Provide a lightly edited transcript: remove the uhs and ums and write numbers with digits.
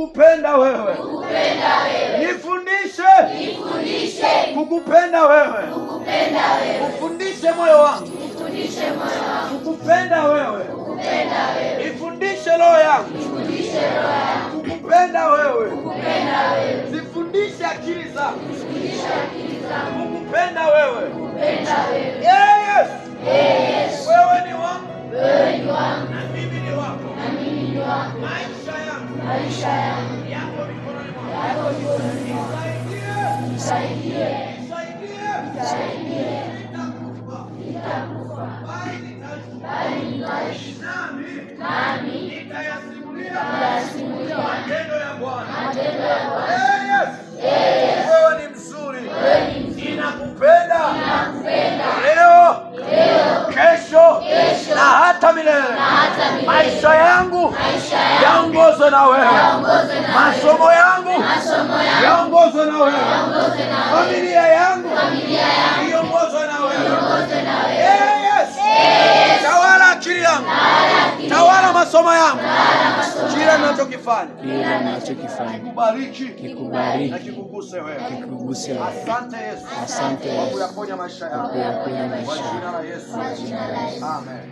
kukupenda wewe. Nifundishe kukupenda wewe. Ufundishe moyo wangu kukupenda wewe. Ifundishe roho yangu kukupenda wewe. Zifundishe akili zangu kukupenda wewe. Yes. Wewe ni wangu na mimi ni wako. Maisha yangu yako mikononi mwako. Nisaidie. Nitakufa. Bali nitaishi. Nami nitayasimulia matendo ya Bwana. Yes. Wewe ni mzuri. Ninakupenda leo, kesho na hata milele. Maisha yangu yaongozwe na wewe. Masomo yangu yaongozwe na wewe. Familia yangu iongozwe na wewe. Yes. Tawala akili yangu. Tawala masomo yangu. Kila ninachokifanya kikubariki na kikuguse wewe. Asante Yesu kwa kuyaponya maisha yangu. Kwa jina la Yesu. Amen.